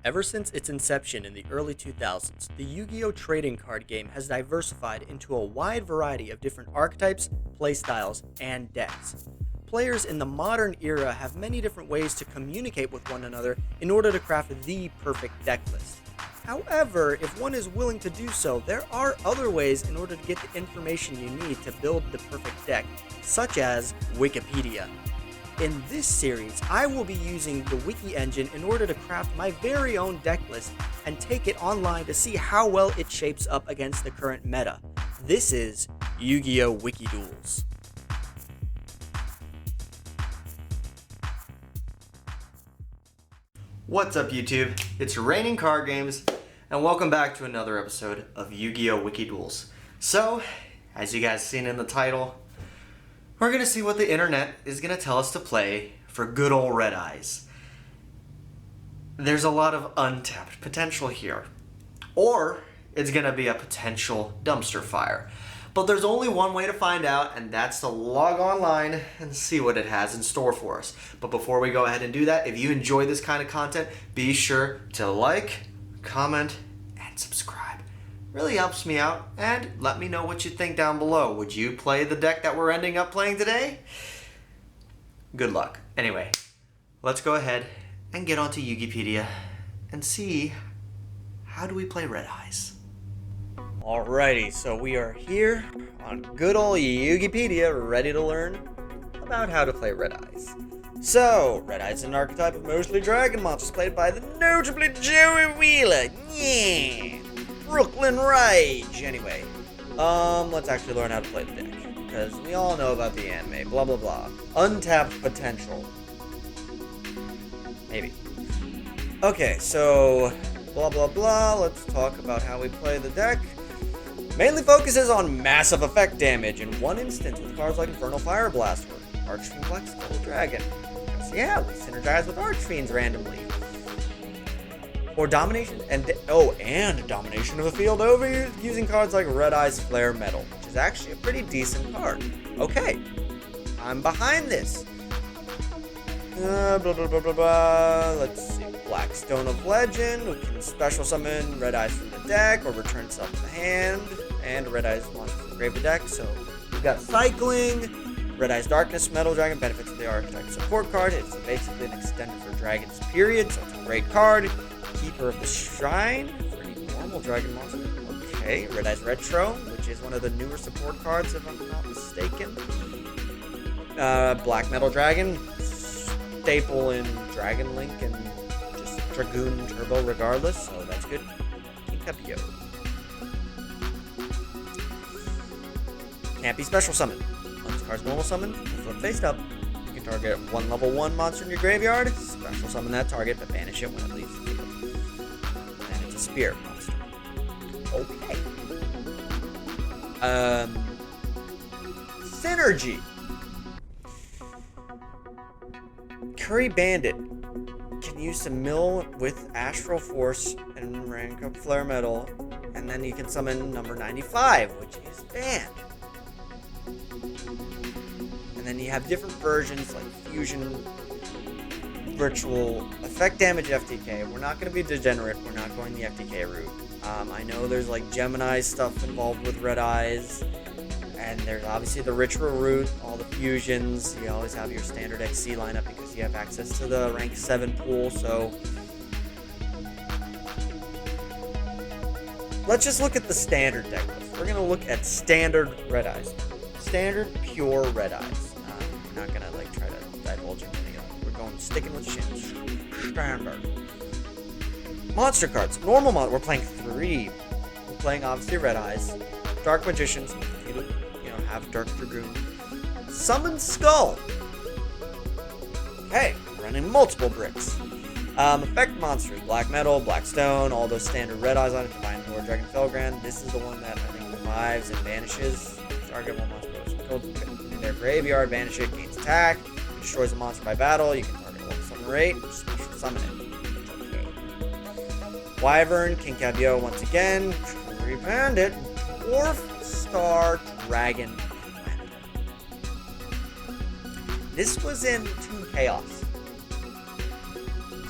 Ever since its inception in the early 2000s, the Yu-Gi-Oh! Trading card game has diversified into a wide variety of different archetypes, playstyles, and decks. Players in the modern era have many different ways to communicate with one another in order to craft the perfect deck list. However, if one is willing to do so, there are other ways in order to get the information you need to build the perfect deck, such as Wikipedia. In this series, I will be using the Wiki engine in order to craft my very own deck list and take it online to see how well it shapes up against the current meta. This is Yu-Gi-Oh! Wiki Duels. What's up, YouTube? It's RainingCardGames, and welcome back to another episode of Yu-Gi-Oh! Wiki Duels. So, as you guys seen in the title, we're going to see what the internet is going to tell us to play for good old Red Eyes. There's a lot of untapped potential here. Or it's going to be a potential dumpster fire. But there's only one way to find out, and that's to log online and see what it has in store for us. But before we go ahead and do that, if you enjoy this kind of content, be sure to like, comment, and subscribe. Really helps me out, and let me know what you think down below. Would you play the deck that we're ending up playing today? Good luck. Anyway, let's go ahead and get onto Wikipedia and see how do we play Red Eyes. Alrighty, so we are here on good old Wikipedia, ready to learn about how to play Red Eyes. So, Red Eyes is an archetype of mostly dragon monsters played by the notably Joey Wheeler. Yeah! Brooklyn Rage! Anyway, let's actually learn how to play the deck, because we all know about the anime, blah blah blah. Untapped potential. Maybe. Okay, so, blah blah blah, let's talk about how we play the deck. Mainly focuses on massive effect damage, in one instance with cards like Infernal Fire Blast or Archfiend Black Skull Dragon. So yeah, we synergize with Archfiends randomly. Or domination, and domination of the field over using cards like Red Eyes Flare Metal, which is actually a pretty decent card. Okay, I'm behind this. Blah blah blah blah blah. Let's see. Black Stone of Legend. We can special summon Red Eyes from the deck or return stuff to the hand, and Red Eyes monster from the grave of the deck. So we've got cycling. Red Eyes Darkness Metal Dragon benefits of the archetype support card. It's basically an extender for Dragons, period. So it's a great card. Keeper of the Shrine for any normal dragon monster. Okay, Red Eyes Retro, which is one of the newer support cards, if I'm not mistaken. Black Metal Dragon, staple in Dragon Link and just Dragoon Turbo regardless, so that's good. Yugioh. Can't be special summon. On this card's normal summon, flip face up. You can target one level 1 monster in your graveyard, special summon that target, but banish it when it leaves the field. Spirit monster. Okay. Synergy. Curry Bandit can use some mill with Astral Force and rank up Flare Metal, and then you can summon number 95, which is banned. And then you have different versions like Fusion, Ritual, Effect Damage FTK. We're not going to be degenerate. We're not going the FTK route. I know there's like Gemini stuff involved with Red Eyes, and there's obviously the Ritual route, all the fusions. You always have your standard XC lineup because you have access to the rank 7 pool. So let's just look at the standard deck list. We're going to look at standard Red Eyes. Standard pure Red Eyes. We're not going to like try to divulge into sticking with standard. Monster cards. Normal we're playing 3. We're playing obviously Red Eyes. Dark Magicians. Have Dark Dragoon. Summon Skull. Okay, running multiple bricks. Effect monsters. Black Metal, Black Stone, all those standard Red Eyes on it. Divine Lord, Dragon Felgrand. This is the one that I think revives and vanishes. Target one monster goes in their graveyard, vanish it, gains attack. Destroys a monster by battle. You can target one summon rate, special summon it. Okay. Wyvern, King Yugioh once again. Curry Bandit, Dwarf Star Dragon Planet. This was in Toon Chaos.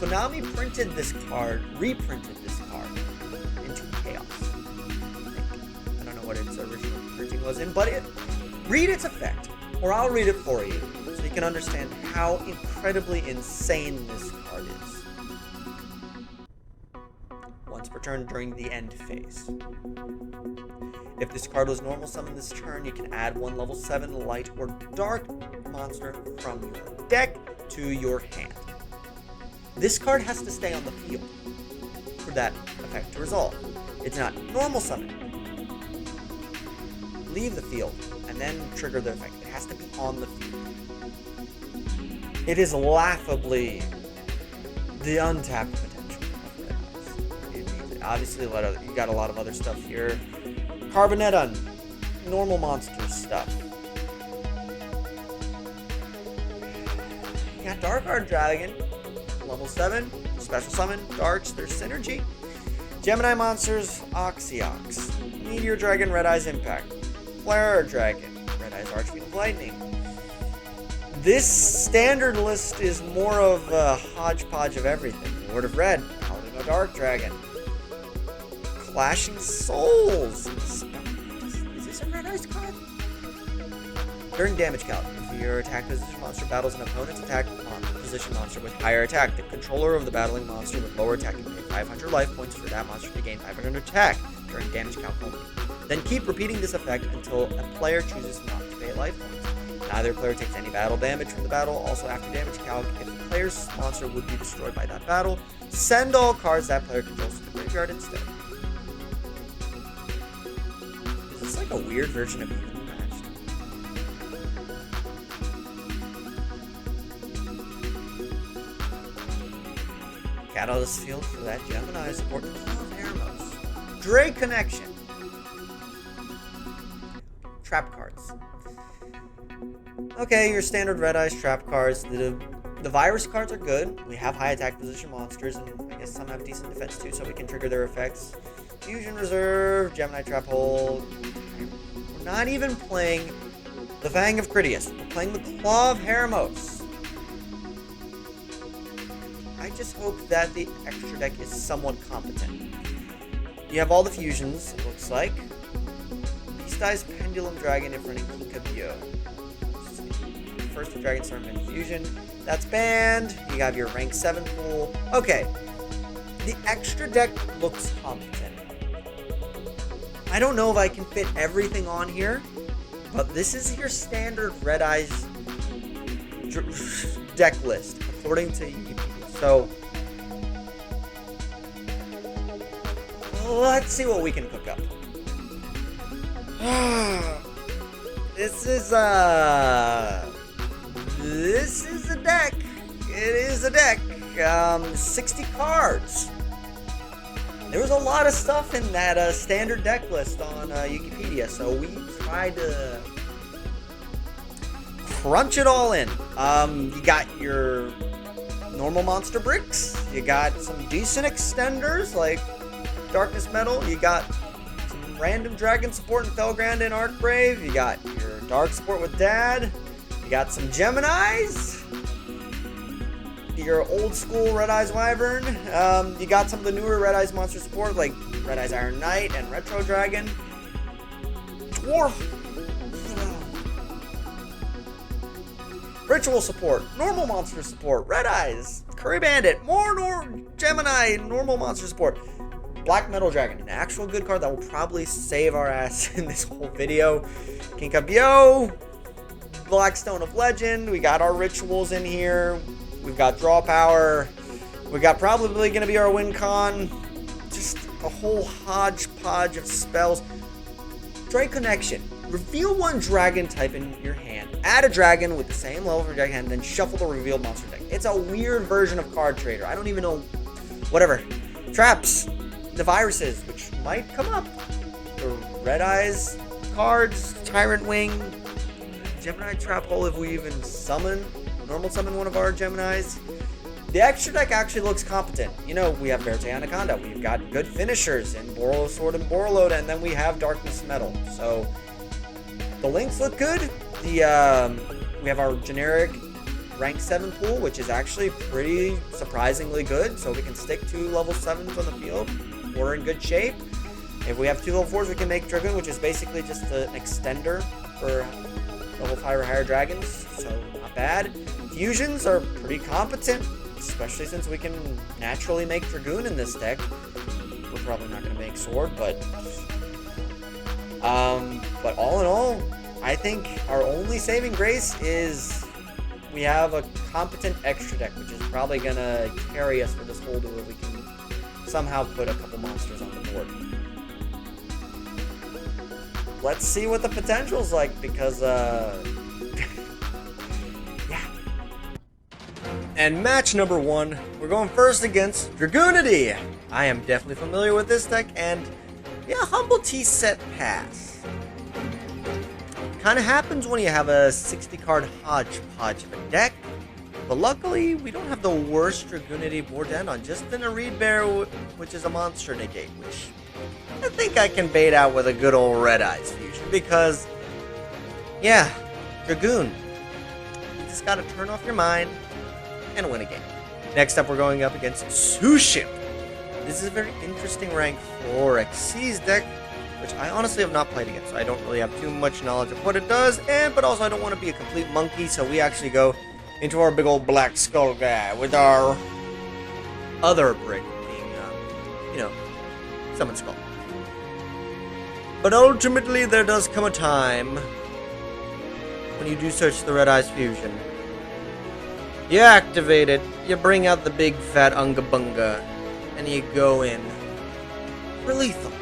Konami printed this card, reprinted this card into Chaos. I don't know what its original printing was in, but read its effect, or I'll read it for you, so you can understand how incredibly insane this card is. Once per turn during the end phase. If this card was normal summoned this turn, you can add one level 7 light or dark monster from your deck to your hand. This card has to stay on the field for that effect to resolve. It's not normal summon. Leave the field and then trigger the effect. It has to be on the field. It is laughably the untapped potential of Red Eyes. Obviously, you got a lot of other stuff here. Carbonetta, normal monster stuff. You got Dark Art Dragon, level 7, special summon, Darks, there's synergy. Gemini monsters, Oxyox. Meteor Dragon, Red Eyes Impact. Flare Dragon, Red Eyes Archfiend of Lightning. This standard list is more of a hodgepodge of everything. Lord of Red, Paladin of Dark Dragon. Clashing Souls. Is this a Red Eyes card? During damage count, if your attack position monster battles an opponent's attack position monster with higher attack, the controller of the battling monster with lower attack can pay 500 life points for that monster to gain 500 attack during damage count only. Then keep repeating this effect until a player chooses not to pay life points. Neither player takes any battle damage from the battle. Also, after damage calc, if the player's monster would be destroyed by that battle, send all cards that player controls to the graveyard instead. Is this like a weird version of Even Matched? Catalyst Field for that Gemini support. Dre Connection. Trap cards. Okay, your standard Red Eyes trap cards. The virus cards are good. We have high attack position monsters, and I guess some have decent defense too, so we can trigger their effects. Fusion Reserve, Gemini Trap Hold. We're not even playing the Fang of Critias. We're playing the Claw of Heremos. I just hope that the extra deck is somewhat competent. You have all the fusions, it looks like. Beast Eyes, Pendulum Dragon, Ifrit, and Yugioh. First of Dragon Storm and Fusion. That's banned. You have your rank 7 pool. Okay. The extra deck looks competent. I don't know if I can fit everything on here, but this is your standard Red Eyes deck list, according to Wikipedia. So, let's see what we can cook up. This is a deck. It is a deck. 60 cards. There was a lot of stuff in that standard deck list on Wikipedia, so we tried to crunch it all in. You got your normal monster bricks. You got some decent extenders like Darkness Metal. You got some random dragon support in Felgrand and Arcbrave. You got your dark support with Dad. You got some Geminis. Your old school Red Eyes Wyvern. You got some of the newer Red Eyes monster support like Red Eyes Iron Knight and Retro Dragon. Dwarf. Ritual support. Normal monster support. Red Eyes. Curry Bandit. More Gemini. Normal monster support. Black Metal Dragon. An actual good card that will probably save our ass in this whole video. King Yugioh. Blackstone of Legend. We got our rituals in here. We've got draw power. We got probably going to be our win con. Just a whole hodgepodge of spells. Dre Connection. Reveal one dragon type in your hand. Add a dragon with the same level for your hand, then shuffle the revealed monster deck. It's a weird version of Card Trader. I don't even know. Whatever. Traps. The viruses, which might come up. The Red Eyes cards. Tyrant Wing. Gemini Trap Hole if we even normal summon one of our Geminis. The extra deck actually looks competent. You know, we have Verte Anaconda. We've got good finishers in Borolo Sword and Boroload, and then we have Darkness Metal. So, the links look good. We have our generic rank 7 pool, which is actually pretty surprisingly good. So we can stick 2 level 7s on the field. We're in good shape. If we have 2 level 4s, we can make Dragoon, which is basically just an extender for level 5 or higher dragons. So not bad. Fusions are pretty competent, especially since we can naturally make Dragoon in this deck. We're probably not going to make Sword, but all in all, I think our only saving grace is we have a competent extra deck, which is probably going to carry us for this whole duel if we can somehow put a couple monsters on the board. Let's see what the potential's like, because, yeah. And match number 1, we're going first against Dragoonity. I am definitely familiar with this deck, and yeah, Humble Tea set pass. Kind of happens when you have a 60-card hodgepodge of a deck, but luckily we don't have the worst Dragoonity board to end on, just in a Reed Bear, which is a monster negate, which I think I can bait out with a good old Red Eyes fusion, because, yeah, Dragoon, you just gotta turn off your mind and win a game. Next up, we're going up against Suship. This is a very interesting rank 4 Xyz deck, which I honestly have not played against, so I don't really have too much knowledge of what it does, but also I don't want to be a complete monkey, so we actually go into our big old black skull guy with our other brick being, Summon Skull. But ultimately, there does come a time when you do search the Red Eyes Fusion. You activate it, you bring out the big fat Unga Bunga, and you go in for lethal.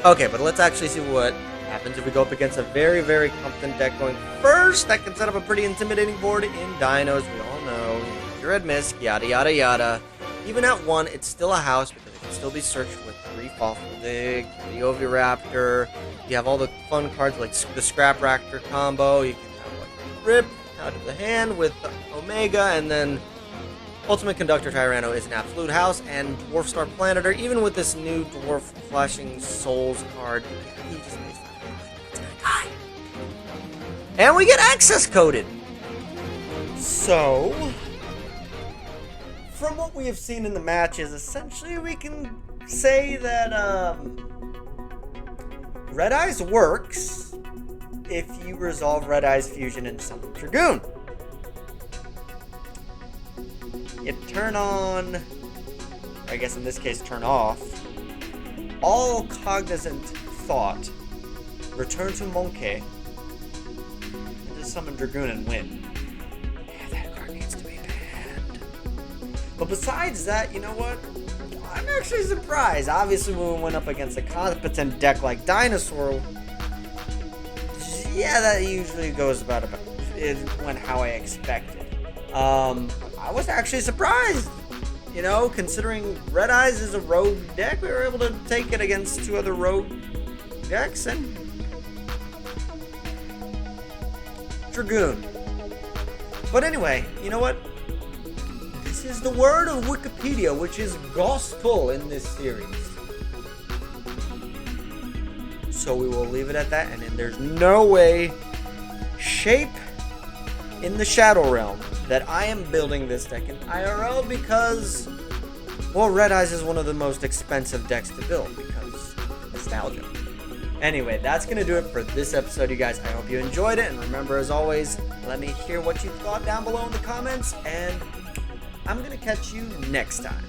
Okay, but let's actually see what happens if we go up against a very, very competent deck going first. That can set up a pretty intimidating board in Dinos. We all know. Your Red Mist, yada, yada, yada. Even at 1, it's still a house because it can still be searched with 3 Fossil Dig, the Oviraptor. You have all the fun cards like the Scrap Raptor combo. You can have like Rip out of the hand with Omega, and then Ultimate Conductor Tyranno is an absolute house, and Dwarf Star Planeter, even with this new Dwarf Flashing Souls card, he just makes that it's gonna die. And we get access coded! So, from what we have seen in the matches, essentially we can say that Red Eyes works if you resolve Red Eyes Fusion and summon Dragoon. You turn on, I guess in this case turn off, all cognizant thought, return to Monkey, and just summon Dragoon and win. Yeah, that card needs to be banned. But besides that, you know what? I'm actually surprised. Obviously, when we went up against a competent deck like Dinosaur, yeah, that usually goes about it went how I expected. I was actually surprised, considering Red Eyes is a rogue deck. We were able to take it against 2 other rogue decks, and Dragoon. But anyway, you know what? This is the word of Wikipedia, which is gospel in this series. So we will leave it at that, and then there's no way, shape, in the Shadow Realm that I am building this deck in IRL because, well, Red Eyes is one of the most expensive decks to build because nostalgia. Anyway, that's going to do it for this episode, you guys. I hope you enjoyed it, and remember, as always, let me hear what you thought down below in the comments, and I'm going to catch you next time.